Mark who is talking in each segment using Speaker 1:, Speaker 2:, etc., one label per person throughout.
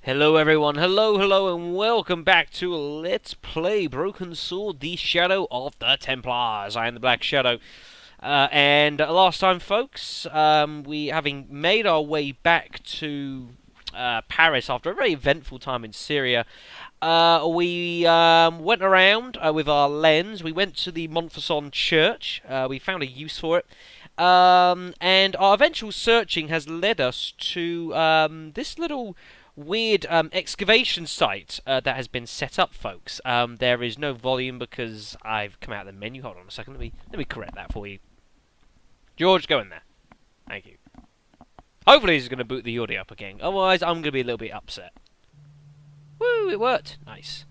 Speaker 1: Hello everyone, hello, and welcome back to Let's Play Broken Sword, the Shadow of the Templars. I am the Black Shadow. And last time, folks, we, having made our way back to Paris after a very eventful time in Syria, we went around with our lens. We went to the Montfaucon church. We found a use for it. And our eventual searching has led us to this little weird excavation site that has been set up, folks. There is no volume because I've come out of the menu. Hold on a second. Let me correct that for you. George, go in there. Thank you. Hopefully this is going to boot the audio up again. Otherwise, I'm going to be a little bit upset. Woo, it worked. Nice.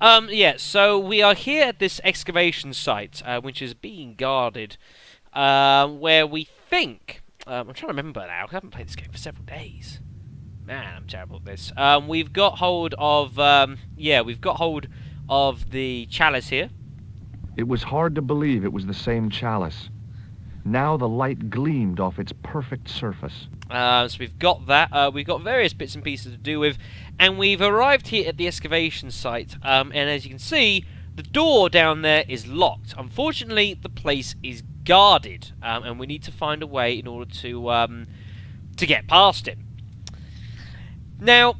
Speaker 1: Yeah, so we are here at this excavation site, which is being guarded, where we think... I'm trying to remember now. I haven't played this game for several days. Man, I'm terrible at this. We've got hold of, we've got hold of the chalice here.
Speaker 2: It was hard to believe it was the same chalice. Now the light gleamed off its perfect surface.
Speaker 1: So we've got that. We've got various bits and pieces to do with, and we've arrived here at the excavation site. And as you can see, the door down there is locked. Unfortunately, the place is guarded, and we need to find a way in order to get past it. Now,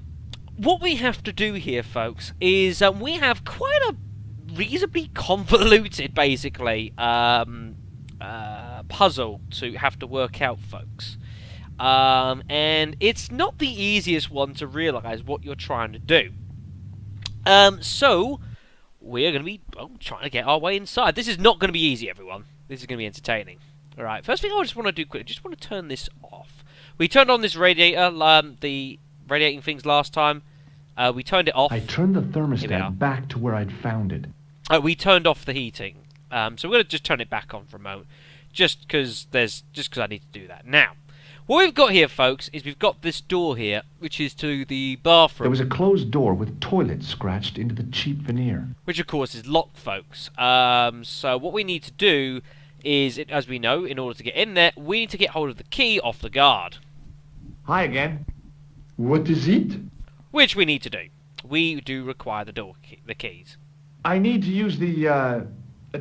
Speaker 1: what we have to do here, folks, is we have quite a reasonably convoluted, basically, puzzle to have to work out, folks. And it's not the easiest one to realise what you're trying to do. So, we're going to be trying to get our way inside. This is not going to be easy, everyone. This is going to be entertaining. Alright, first thing I just want to do quickly, just want to turn this off. We turned on this radiator, the radiating things last time. We turned it off.
Speaker 2: I turned the thermostat back to where I'd found it.
Speaker 1: We turned off the heating. So we're going to just turn it back on for a moment. Just because I need to do that. Now, what we've got here, folks, is we've got this door here, which is to the bathroom.
Speaker 2: There was a closed door with toilet scratched into the cheap veneer.
Speaker 1: Which, of course, is locked, folks. So what we need to do is, as we know, in order to get in there, we need to get hold of the key off the guard.
Speaker 2: Hi again.
Speaker 3: What is it?
Speaker 1: Which we need to do. We do require the keys.
Speaker 2: I need to use the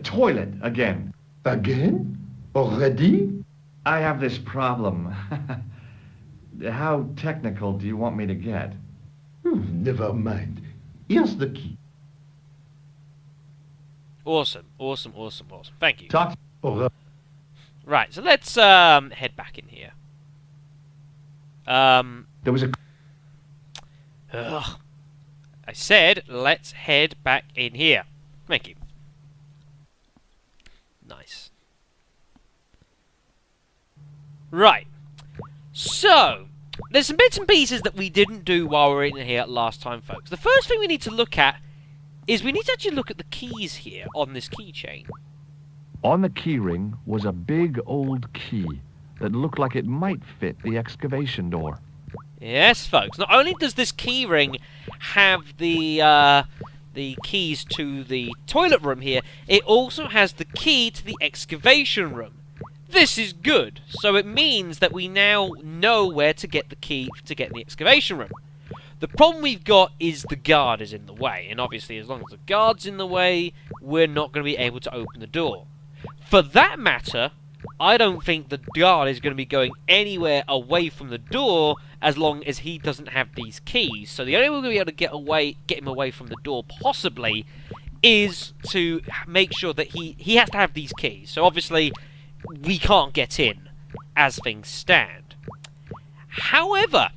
Speaker 2: toilet again.
Speaker 3: Again? Already?
Speaker 2: I have this problem. How technical do you want me to get?
Speaker 3: Never mind. Here's the key.
Speaker 1: Awesome. Thank you.
Speaker 3: Talk.
Speaker 1: Right, so let's head back in here.
Speaker 2: There was a...
Speaker 1: Ugh. I said, let's head back in here. Thank you. Nice. Right. So, there's some bits and pieces that we didn't do while we were in here last time, folks. The first thing we need to look at is we need to actually look at the keys here on this keychain.
Speaker 2: On the keyring was a big old key that looked like it might fit the excavation door.
Speaker 1: Yes, folks. Not only does this keyring have the keys to the toilet room here, it also has the key to the excavation room. This is good. So it means that we now know where to get the key to get in the excavation room. The problem we've got is the guard is in the way. And obviously, as long as the guard's in the way, we're not going to be able to open the door. For that matter, I don't think the guard is going to be going anywhere away from the door as long as he doesn't have these keys. So the only way we're going to be able to get him away from the door, possibly, is to make sure that he has to have these keys. So obviously, we can't get in as things stand. However,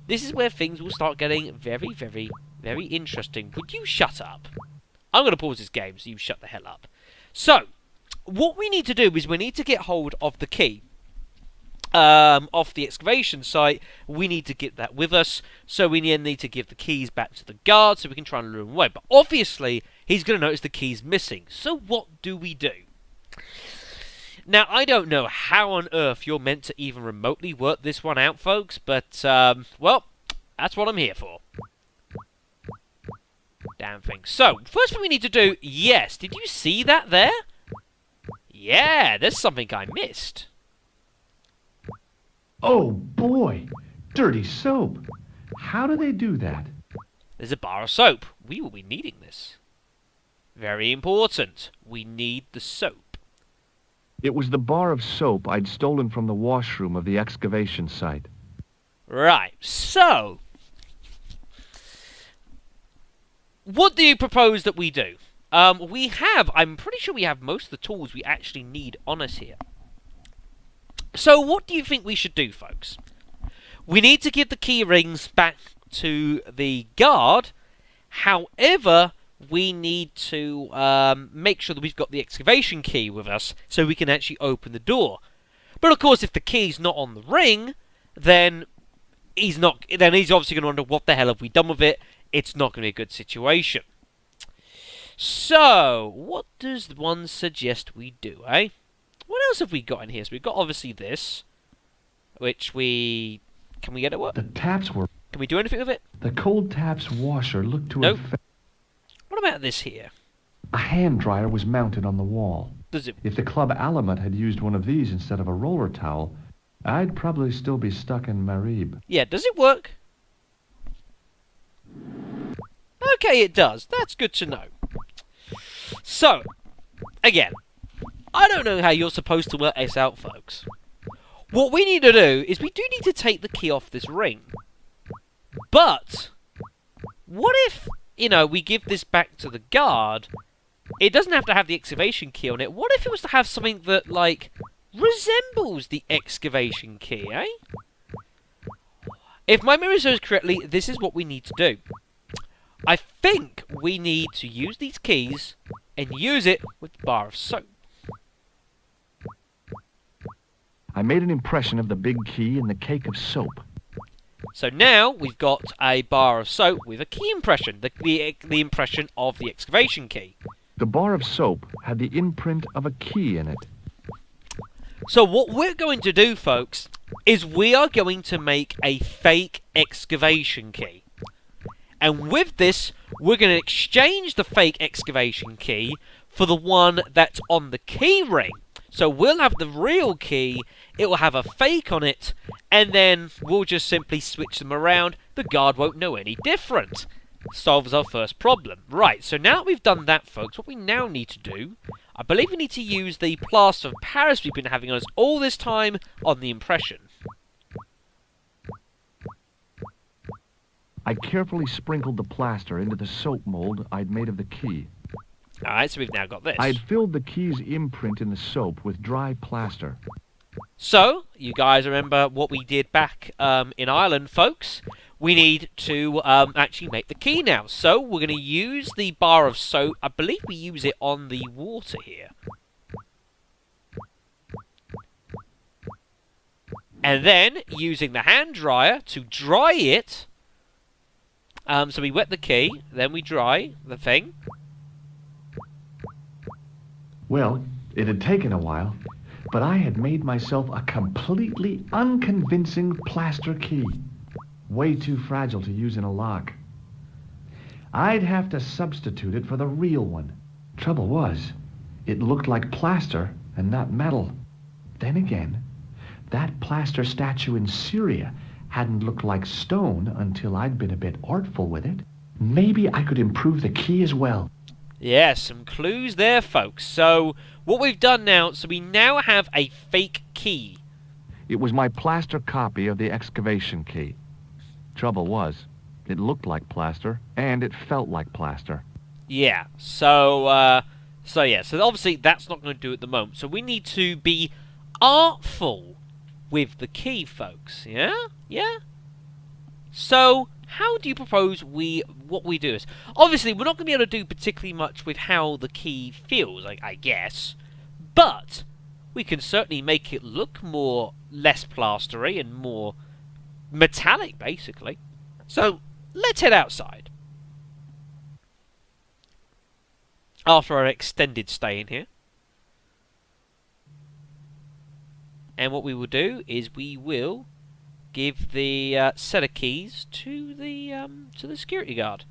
Speaker 1: this is where things will start getting very, very, very interesting. Would you shut up? I'm going to pause this game so you shut the hell up. So, what we need to do is we need to get hold of the key off the excavation site. We need to get that with us, so we need to give the keys back to the guard so we can try and lure him away. But obviously, he's going to notice the key's missing. So what do we do? Now, I don't know how on earth you're meant to even remotely work this one out, folks, but, well, that's what I'm here for. Damn thing. So, first thing we need to do, yes, did you see that there? Yeah, there's something I missed.
Speaker 2: Oh boy, dirty soap. How do they do that?
Speaker 1: There's a bar of soap. We will be needing this. Very important. We need the soap.
Speaker 2: It was the bar of soap I'd stolen from the washroom of the excavation site.
Speaker 1: Right, so... what do you propose that we do? I'm pretty sure we have most of the tools we actually need on us here. So what do you think we should do, folks? We need to give the key rings back to the guard. However, we need to make sure that we've got the excavation key with us so we can actually open the door. But of course, if the key's not on the ring, then he's obviously going to wonder, what the hell have we done with it? It's not going to be a good situation. So, what does one suggest we do, eh? What else have we got in here? So we've got obviously this, which we... Can we get it work?
Speaker 2: The taps were...
Speaker 1: Can we do anything with it?
Speaker 2: The cold taps washer looked to
Speaker 1: Nope.
Speaker 2: have...
Speaker 1: What about this here?
Speaker 2: A hand dryer was mounted on the wall.
Speaker 1: Does it...
Speaker 2: If the club Alamut had used one of these instead of a roller towel, I'd probably still be stuck in Marib.
Speaker 1: Yeah, does it work? Okay, it does. That's good to know. So, again, I don't know how you're supposed to work this out, folks. What we need to do is we do need to take the key off this ring. But, what if, you know, we give this back to the guard? It doesn't have to have the excavation key on it. What if it was to have something that, like, resembles the excavation key, eh? If my memory serves correctly, this is what we need to do. I think we need to use these keys and use it with the bar of soap.
Speaker 2: I made an impression of the big key in the cake of soap.
Speaker 1: So now we've got a bar of soap with a key impression, the impression of the excavation key.
Speaker 2: The bar of soap had the imprint of a key in it.
Speaker 1: So what we're going to do, folks, is we are going to make a fake excavation key. And with this, we're going to exchange the fake excavation key for the one that's on the key ring. So we'll have the real key, it will have a fake on it, and then we'll just simply switch them around. The guard won't know any different. Solves our first problem. Right, so now that we've done that, folks, what we now need to do, I believe we need to use the plaster of Paris we've been having on us all this time on the impression.
Speaker 2: I carefully sprinkled the plaster into the soap mold I'd made of the key.
Speaker 1: Alright, so we've now got this.
Speaker 2: I'd filled the key's imprint in the soap with dry plaster.
Speaker 1: So, you guys remember what we did back in Ireland, folks? We need to actually make the key now. So, we're going to use the bar of soap. I believe we use it on the water here. And then, using the hand dryer to dry it. So we wet the key, then we dry the thing.
Speaker 2: Well, it had taken a while, but I had made myself a completely unconvincing plaster key. Way too fragile to use in a lock. I'd have to substitute it for the real one. Trouble was, it looked like plaster and not metal. Then again, that plaster statue in Syria hadn't looked like stone until I'd been a bit artful with it. Maybe I could improve the key as well.
Speaker 1: Yeah, some clues there, folks. So, what we've done now, so we now have a fake key.
Speaker 2: It was my plaster copy of the excavation key. Trouble was, it looked like plaster, and it felt like plaster.
Speaker 1: Yeah, so obviously that's not going to do at the moment. So we need to be artful with the key, folks. Yeah? Yeah? So, how do you propose what we do is? Obviously, we're not going to be able to do particularly much with how the key feels, I guess. But, we can certainly make it look less plastery and more metallic, basically. So, let's head outside. After our extended stay in here. And what we will do is we will give the set of keys to the security guard.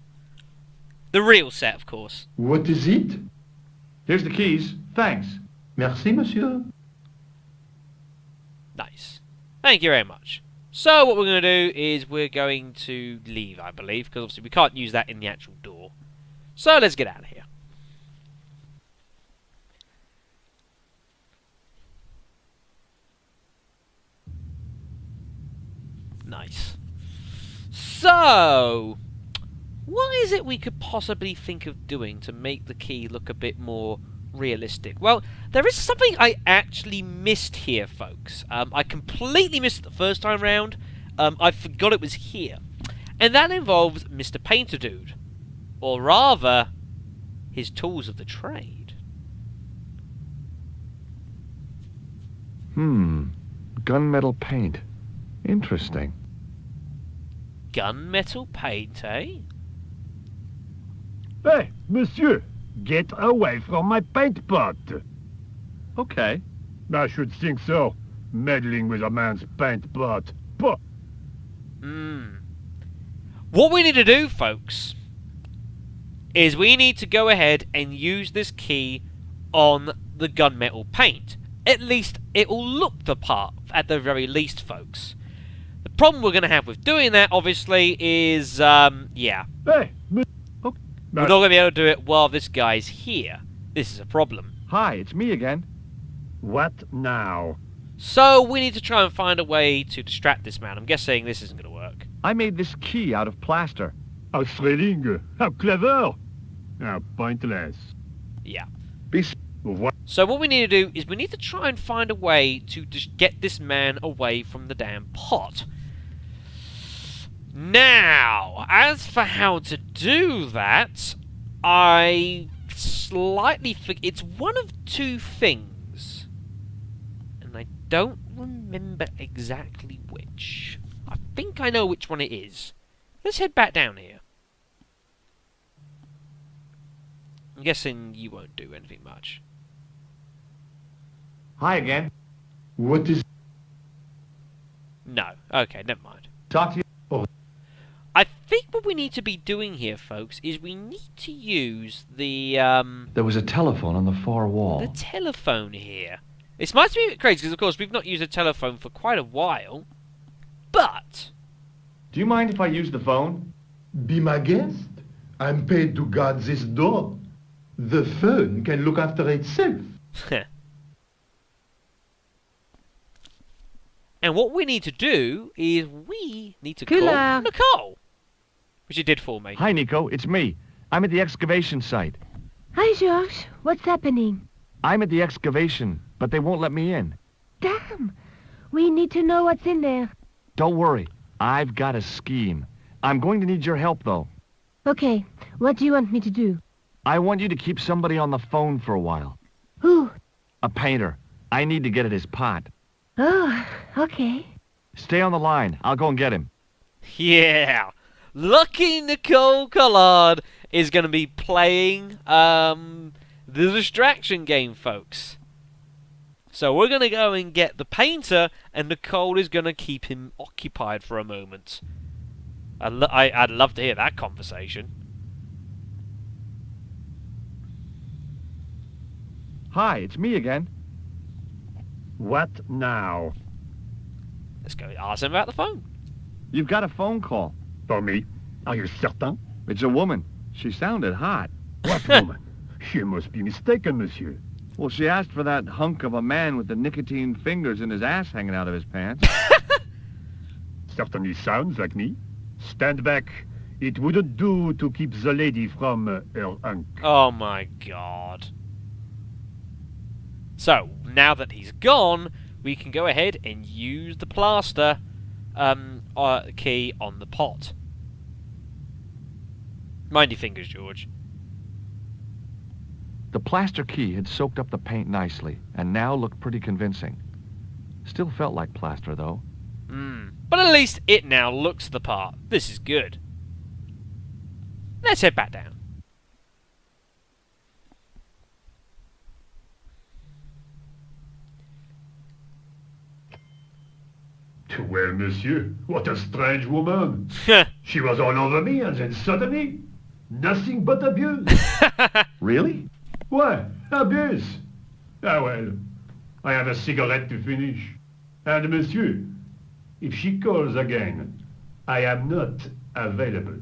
Speaker 1: The real set, of course.
Speaker 3: What is it?
Speaker 2: Here's the keys. Thanks.
Speaker 3: Merci, monsieur.
Speaker 1: Nice. Thank you very much. So what we're going to do is we're going to leave, I believe, because obviously we can't use that in the actual door. So let's get out of here. Nice. So, what is it we could possibly think of doing to make the key look a bit more realistic? Well, there is something I actually missed here, folks. I completely missed it the first time round. I forgot it was here. And that involves Mr. Painter Dude. Or rather, his tools of the trade.
Speaker 2: Gunmetal paint. Interesting.
Speaker 1: Gunmetal paint, eh?
Speaker 4: Hey, monsieur, get away from my paint pot.
Speaker 2: Okay.
Speaker 4: I should think so. Meddling with a man's paint pot. Puh.
Speaker 1: What we need to do, folks, is we need to go ahead and use this key on the gunmetal paint. At least it will look the part, at the very least, folks. The problem we're going to have with doing that, obviously, is, yeah.
Speaker 4: Hey,
Speaker 1: We're not going to be able to do it while this guy's here. This is a problem.
Speaker 2: Hi, it's me again.
Speaker 4: what now?
Speaker 1: So we need to try and find a way to distract this man. I'm guessing this isn't going to work.
Speaker 2: I made this key out of plaster.
Speaker 4: How thrilling. How clever. How pointless.
Speaker 1: Yeah.
Speaker 4: What?
Speaker 1: So what we need to do is we need to try and find a way to just get this man away from the damn pot. Now, as for how to do that, I slightly forget. It's one of two things. And I don't remember exactly which. I think I know which one it is. Let's head back down here. I'm guessing you won't do anything much.
Speaker 2: Hi again.
Speaker 3: What is...
Speaker 1: No. Okay, never mind.
Speaker 2: Talk to you.
Speaker 1: I think what we need to be doing here, folks, is we need to use the
Speaker 2: There was a telephone on the far wall.
Speaker 1: telephone here. This might be a bit crazy because, of course, we've not used a telephone for quite a while. But
Speaker 2: Do you mind if I use the phone?
Speaker 3: Be my guest. I'm paid to guard this door. The phone can look after itself.
Speaker 1: and what we need to do is we need to call
Speaker 5: Killer.
Speaker 1: Nicole, which you did for me.
Speaker 2: Hi, Nico. It's me. I'm at the excavation site.
Speaker 5: Hi, George. What's happening?
Speaker 2: I'm at the excavation, but they won't let me in.
Speaker 5: Damn. We need to know what's in there.
Speaker 2: Don't worry. I've got a scheme. I'm going to need your help, though.
Speaker 5: Okay. What do you want me to do?
Speaker 2: I want you to keep somebody on the phone for a while.
Speaker 5: Who?
Speaker 2: A painter. I need to get at his pot.
Speaker 5: Oh, okay.
Speaker 2: Stay on the line. I'll go and get him.
Speaker 1: Yeah, lucky Nicole Collard is going to be playing the distraction game, folks. So we're going to go and get the painter, and Nicole is going to keep him occupied for a moment. I'd love to hear that conversation.
Speaker 2: Hi, it's me again.
Speaker 4: What now?
Speaker 1: Let's go ask him about the phone.
Speaker 2: You've got a phone call.
Speaker 4: For me? Are you certain?
Speaker 2: It's a woman. She sounded hot.
Speaker 4: What woman? You must be mistaken, monsieur.
Speaker 2: Well, she asked for that hunk of a man with the nicotine fingers and his ass hanging out of his pants.
Speaker 4: Certainly sounds like me. Stand back. It wouldn't do to keep the lady from her hunk.
Speaker 1: Oh my god. So, now that he's gone, we can go ahead and use the plaster key on the pot. Mind your fingers, George.
Speaker 2: The plaster key had soaked up the paint nicely, and now looked pretty convincing. Still felt like plaster, though.
Speaker 1: But at least it now looks the part. This is good. Let's head back down.
Speaker 4: Well, monsieur, what a strange woman. She was all over me, and then suddenly, nothing but abuse.
Speaker 2: Really?
Speaker 4: Why, abuse? Ah, well, I have a cigarette to finish. And, monsieur, If she calls again, I am not available.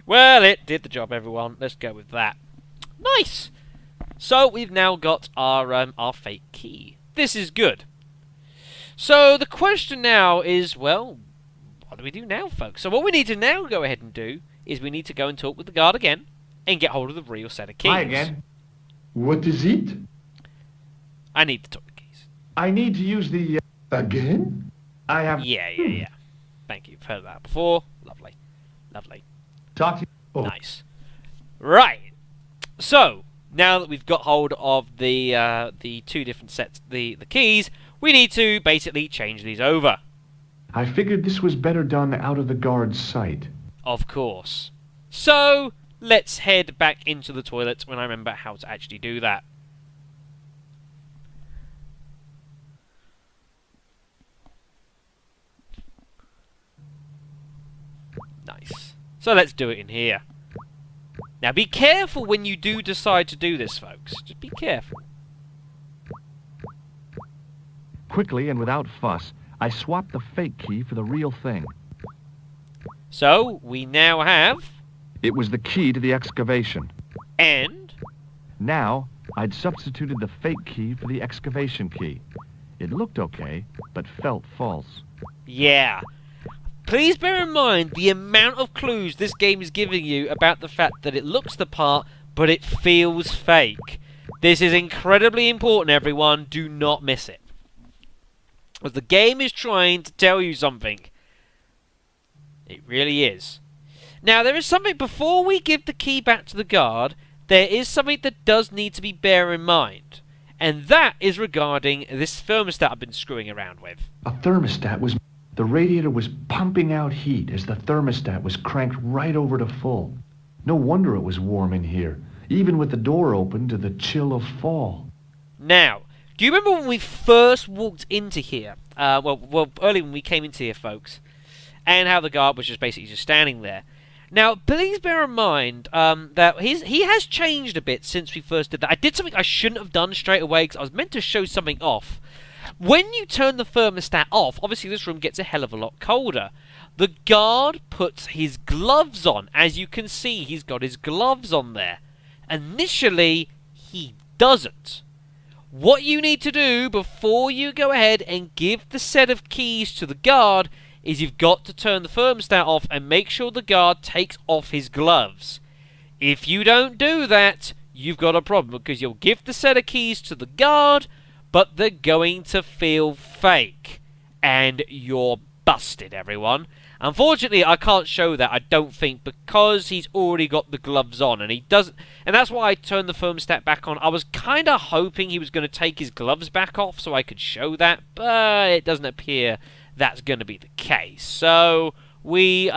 Speaker 1: Well, it did the job, everyone. Let's go with that. Nice! So, we've now got our fake key. This is good. So, the question now is, well, what do we do now, folks? So, what we need to now go ahead and do is we need to go and talk with the guard again and get hold of the real set of keys.
Speaker 2: Hi again.
Speaker 3: What is it?
Speaker 1: I need to talk the keys.
Speaker 2: I need to use the...
Speaker 3: Again?
Speaker 2: I have...
Speaker 1: Yeah. Thank you. I've heard that before. Lovely.
Speaker 2: Talk to...
Speaker 3: Oh.
Speaker 1: Nice. Right. So, now that we've got hold of the two different sets, the keys, we need to basically change these over.
Speaker 2: I figured this was better done out of the guard's sight.
Speaker 1: Of course. So, let's head back into the toilet when I remember how to actually do that. Nice. So let's do it in here. Now be careful when you do decide to do this, folks. Just be careful.
Speaker 2: Quickly and without fuss, I swapped the fake key for the real thing.
Speaker 1: So, we now have...
Speaker 2: It was the key to the excavation.
Speaker 1: And...
Speaker 2: Now, I'd substituted the fake key for the excavation key. It looked okay, but felt false.
Speaker 1: Yeah. Please bear in mind the amount of clues this game is giving you about the fact that it looks the part, but it feels fake. This is incredibly important, everyone. Do not miss it. Because the game is trying to tell you something. It really is. Now, there is something, before we give the key back to the guard, there is something that does need to be bear in mind. And that is regarding this thermostat I've been screwing around with.
Speaker 2: A thermostat was... The radiator was pumping out heat as the thermostat was cranked right over to full. No wonder it was warm in here, even with the door open to the chill of fall.
Speaker 1: Now, do you remember when we first walked into here? Well, early when we came into here, folks, and how the guard was just basically just standing there. Now, please bear in mind that he has changed a bit since we first did that. I did something I shouldn't have done straight away because I was meant to show something off. When you turn the thermostat off, obviously this room gets a hell of a lot colder. The guard puts his gloves on. As you can see, he's got his gloves on there. Initially, he doesn't. What you need to do before you go ahead and give the set of keys to the guard is you've got to turn the thermostat off and make sure the guard takes off his gloves. If you don't do that, you've got a problem because you'll give the set of keys to the guard, but they're going to feel fake. And you're busted, everyone. Unfortunately, I can't show that, I don't think, because he's already got the gloves on, and he doesn't. And that's why I turned the thermostat back on. I was kind of hoping he was going to take his gloves back off so I could show that, but it doesn't appear that's going to be the case. So, we,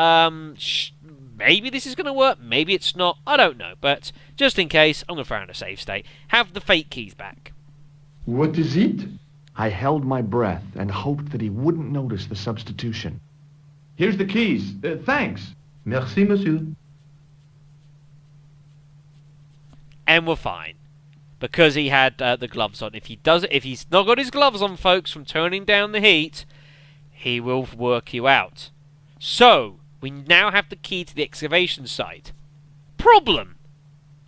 Speaker 1: maybe this is going to work, maybe it's not, I don't know. But, just in case, I'm going to throw in a save state. Have the fake keys back.
Speaker 3: What is it?
Speaker 2: I held my breath and hoped that he wouldn't notice the substitution. Here's the keys. Thanks.
Speaker 3: Merci, monsieur.
Speaker 1: And we're fine. Because he had the gloves on. If he's not got his gloves on, folks, from turning down the heat, he will work you out. So, we now have the key to the excavation site. Problem!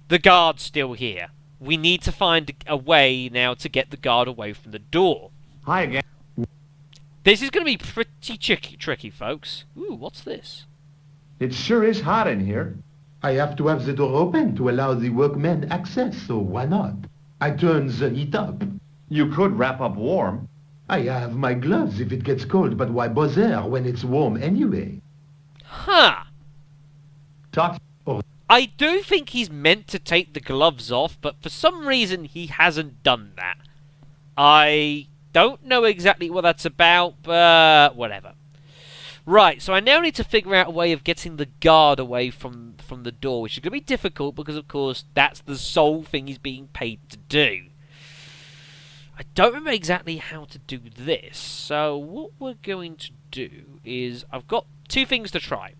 Speaker 1: The guard's still here. We need to find a way now to get the guard away from the door.
Speaker 2: Hi again.
Speaker 1: This is going to be pretty tricky, folks. Ooh, what's this?
Speaker 2: It sure is hot in here.
Speaker 3: I have to have the door open to allow the workmen access, so why not? I turn the heat up.
Speaker 2: You could wrap up warm.
Speaker 3: I have my gloves if it gets cold, but why bother when it's warm anyway?
Speaker 1: Huh.
Speaker 2: Talk.
Speaker 1: I do think he's meant to take the gloves off, but for some reason he hasn't done that. I don't know exactly what that's about, but whatever. Right, so I now need to figure out a way of getting the guard away from the door, which is going to be difficult because, of course, that's the sole thing he's being paid to do. I don't remember exactly how to do this, so what we're going to do is I've got two things to try.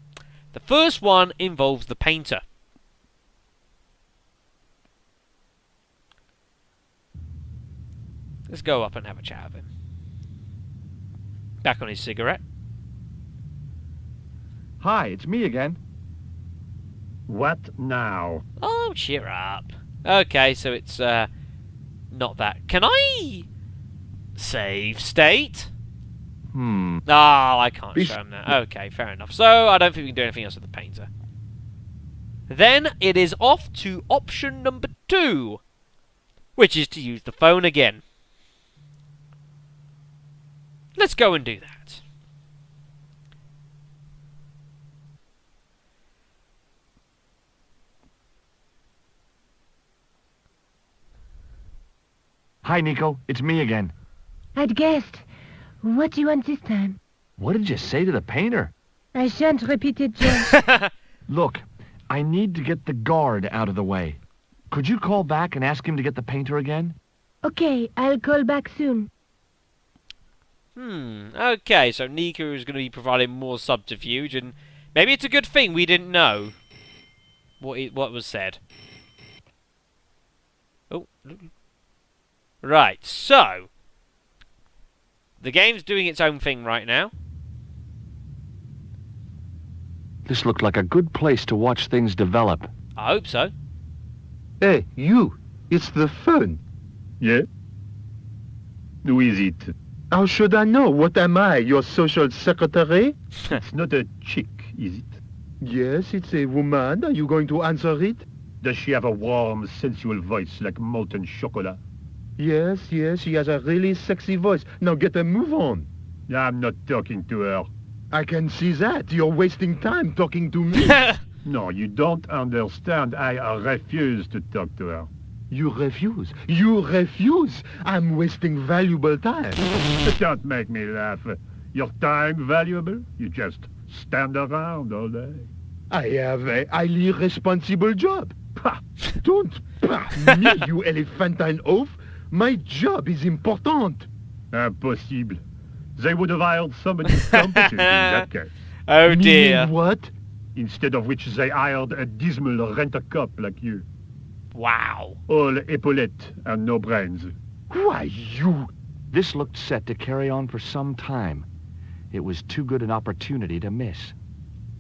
Speaker 1: The first one involves the painter. Let's go up and have a chat with him. Back on his cigarette.
Speaker 2: Hi, it's me again.
Speaker 4: What now?
Speaker 1: Oh, cheer up. Okay, so it's not that. Can I save state?
Speaker 2: Hmm.
Speaker 1: Oh, I can't show him that. Okay, fair enough. So I don't think we can do anything else with the painter. Then it is off to option number 2, which is to use the phone again. Let's go and do that.
Speaker 2: Hi, Nico. It's me again.
Speaker 5: I'd guessed. What do you want this time?
Speaker 2: What did you say to the painter?
Speaker 5: I shan't repeat it, John.
Speaker 2: Look, I need to get the guard out of the way. Could you call back and ask him to get the painter again?
Speaker 5: Okay, I'll call back soon.
Speaker 1: Okay, so Nico is going to be providing more subterfuge, and maybe it's a good thing we didn't know what was said. Oh. Right, so the game's doing its own thing right now.
Speaker 2: This looked like a good place to watch things develop.
Speaker 1: I hope so.
Speaker 3: Hey, you. It's the phone.
Speaker 4: Yeah? Who is it?
Speaker 3: How should I know? What am I, your social secretary?
Speaker 4: It's not a chick, is it?
Speaker 3: Yes, it's a woman. Are you going to answer it?
Speaker 4: Does she have a warm, sensual voice like molten chocolate?
Speaker 3: Yes, she has a really sexy voice. Now get a move on.
Speaker 4: I'm not talking to her.
Speaker 3: I can see that. You're wasting time talking to me.
Speaker 4: No, you don't understand. I refuse to talk to her.
Speaker 3: You refuse. You refuse. I'm wasting valuable time.
Speaker 4: Don't make me laugh. Your time valuable? You just stand around all day.
Speaker 3: I have a highly responsible job. Pah! Don't pah me, you elephantine oaf. My job is important.
Speaker 4: Impossible. They would have hired somebody competent in that case.
Speaker 1: Oh dear.
Speaker 3: Meaning what?
Speaker 4: Instead of which they hired a dismal rent-a-cop like you.
Speaker 1: Wow.
Speaker 4: All epaulettes and no brains.
Speaker 3: Why, you...
Speaker 2: This looked set to carry on for some time. It was too good an opportunity to miss.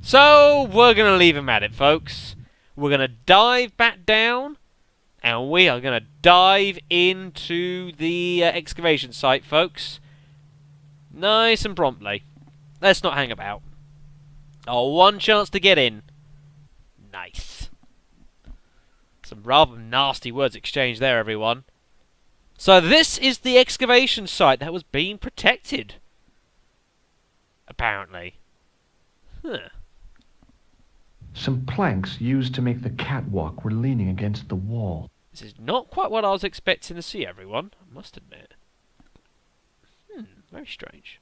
Speaker 1: So we're going to leave him at it, folks. We're going to dive back down, and we are going to dive into the excavation site, folks. Nice and promptly. Let's not hang about. Oh, one chance to get in. Nice. Some rather nasty words exchanged there, everyone. So this is the excavation site that was being protected. Apparently. Huh.
Speaker 2: Some planks used to make the catwalk were leaning against the wall.
Speaker 1: This is not quite what I was expecting to see, everyone. I must admit. Very strange.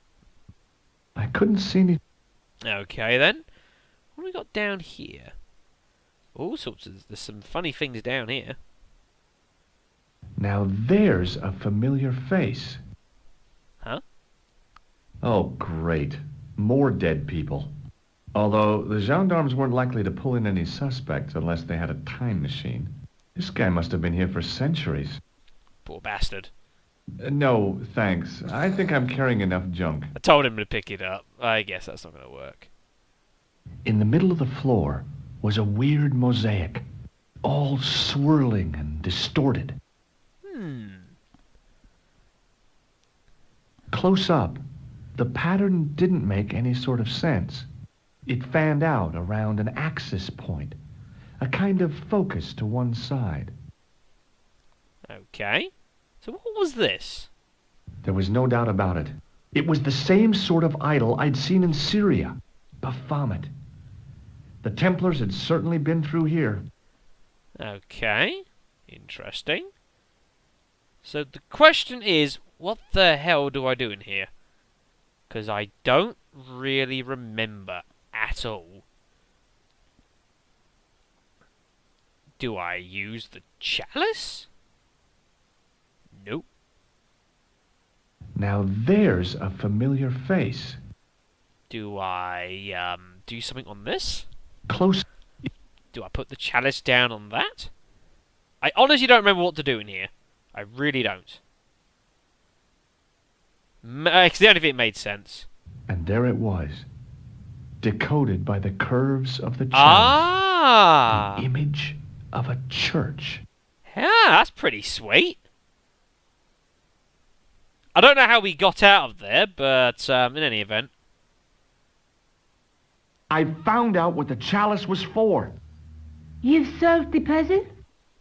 Speaker 2: I couldn't see any...
Speaker 1: Okay, then. What have we got down here? All sorts of... There's some funny things down here.
Speaker 2: Now there's a familiar face.
Speaker 1: Huh?
Speaker 2: Oh, great. More dead people. Although the gendarmes weren't likely to pull in any suspects unless they had a time machine. This guy must have been here for centuries.
Speaker 1: Poor bastard.
Speaker 2: No, thanks. I think I'm carrying enough junk.
Speaker 1: I told him to pick it up. I guess that's not going to work.
Speaker 2: In the middle of the floor was a weird mosaic, all swirling and distorted. Close up, the pattern didn't make any sort of sense. It fanned out around an axis point, a kind of focus to one side.
Speaker 1: Okay. So what was this?
Speaker 2: There was no doubt about it. It was the same sort of idol I'd seen in Syria, Baphomet. The Templars had certainly been through here.
Speaker 1: Okay. Interesting. So the question is, what the hell do I do in here? Because I don't really remember at all. Do I use the chalice? Nope.
Speaker 2: Now there's a familiar face.
Speaker 1: Do I do something on this?
Speaker 2: Close.
Speaker 1: Do I put the chalice down on that? I honestly don't remember what to do in here. I really don't. It's the only thing that made sense.
Speaker 2: And there it was, decoded by the curves of the chalice.
Speaker 1: Ah!
Speaker 2: The image of a church.
Speaker 1: Yeah, that's pretty sweet. I don't know how we got out of there, but in any event.
Speaker 2: I found out what the chalice was for.
Speaker 5: You've solved the puzzle?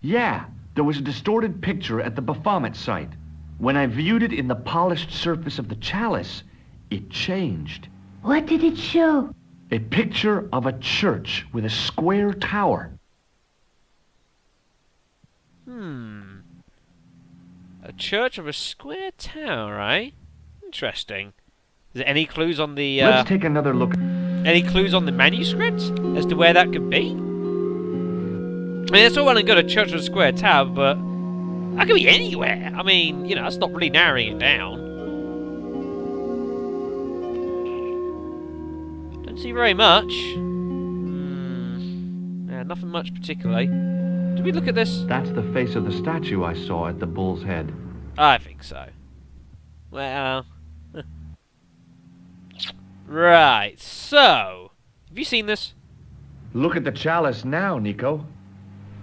Speaker 2: Yeah, there was a distorted picture at the Baphomet site. When I viewed it in the polished surface of the chalice, it changed.
Speaker 5: What did it show?
Speaker 2: A picture of a church with a square tower.
Speaker 1: A church of a square tower, eh? Interesting. Is there any clues on the
Speaker 2: Let's take another look.
Speaker 1: any clues on the manuscript as to where that could be? I mean, it's all well and good, a church with a square tower, but that could be anywhere. I mean, you know, that's not really narrowing it down. Don't see very much. Yeah, nothing much particularly. Did we look at this?
Speaker 2: That's the face of the statue I saw at the bull's head.
Speaker 1: I think so. Well... Right, so... Have you seen this?
Speaker 2: Look at the chalice now, Nico.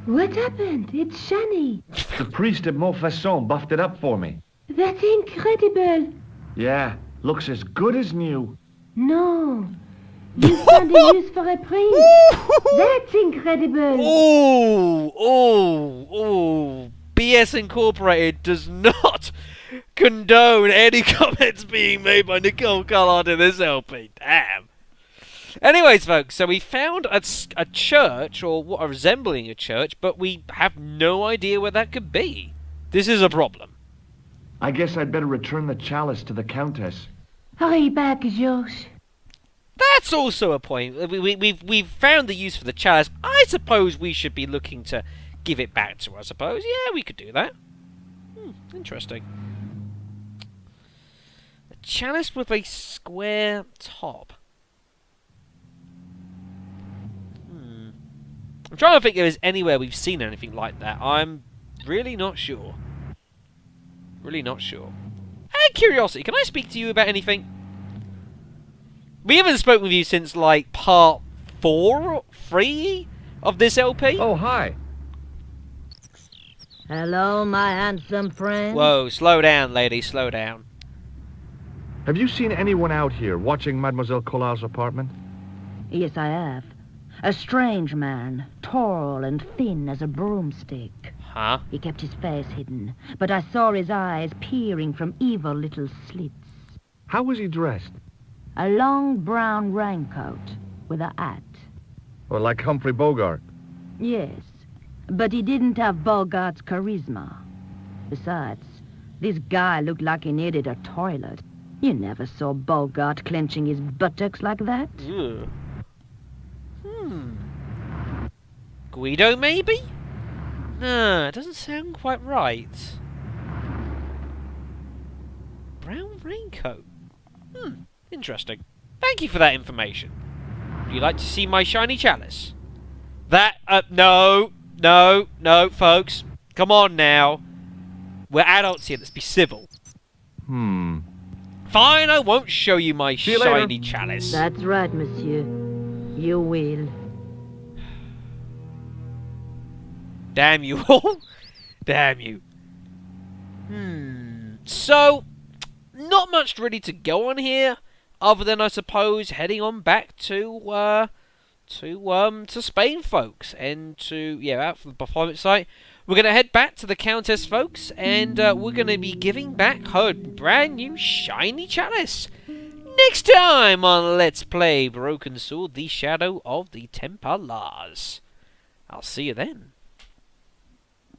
Speaker 5: What happened? It's shiny.
Speaker 2: The priest at Montfaucon buffed it up for me.
Speaker 5: That's incredible.
Speaker 2: Yeah, looks as good as new.
Speaker 5: No. You found a use for a priest. That's incredible.
Speaker 1: Oh, BS Incorporated does not condone any comments being made by Nicole Collard in this LP. Damn. Anyways, folks, so we found a church, or what are resembling a church, but we have no idea where that could be. This is a problem.
Speaker 2: I guess I'd better return the chalice to the Countess.
Speaker 5: Hurry back, Georges.
Speaker 1: That's also a point. We've found the use for the chalice. I suppose we should be looking to give it back to her, I suppose. Yeah, we could do that. Interesting. A chalice with a square top. I'm trying to think if there's anywhere we've seen anything like that. I'm really not sure. Really not sure. Out of curiosity, can I speak to you about anything? We haven't spoken with you since, like, part 3 of this LP.
Speaker 3: Oh, hi.
Speaker 5: Hello, my handsome friend.
Speaker 1: Whoa, slow down, lady, slow down.
Speaker 3: Have you seen anyone out here watching Mademoiselle Collard's apartment?
Speaker 6: Yes, I have. A strange man, tall and thin as a broomstick.
Speaker 1: Huh?
Speaker 6: He kept his face hidden, but I saw his eyes peering from evil little slits.
Speaker 3: How was he dressed?
Speaker 6: A long brown raincoat with a hat.
Speaker 3: Or like Humphrey Bogart?
Speaker 6: Yes, but he didn't have Bogart's charisma. Besides, this guy looked like he needed a toilet. You never saw Bogart clenching his buttocks like that.
Speaker 1: Ugh. Guido, maybe? No, it doesn't sound quite right. Brown raincoat. Interesting. Thank you for that information. Would you like to see my shiny chalice? That, no, folks. Come on now. We're adults here, let's be civil. Fine, I won't show you my
Speaker 3: you
Speaker 1: shiny
Speaker 3: later.
Speaker 1: chalice.
Speaker 6: That's right, monsieur. You will.
Speaker 1: Damn you all. Damn you. So, not much really to go on here, other than, I suppose, heading on back to Spain, folks, and out from the Baphomet site. We're going to head back to the Countess, folks, and we're going to be giving back her brand new shiny chalice. Next time on Let's Play Broken Sword, The Shadow of the Templars. I'll see you then.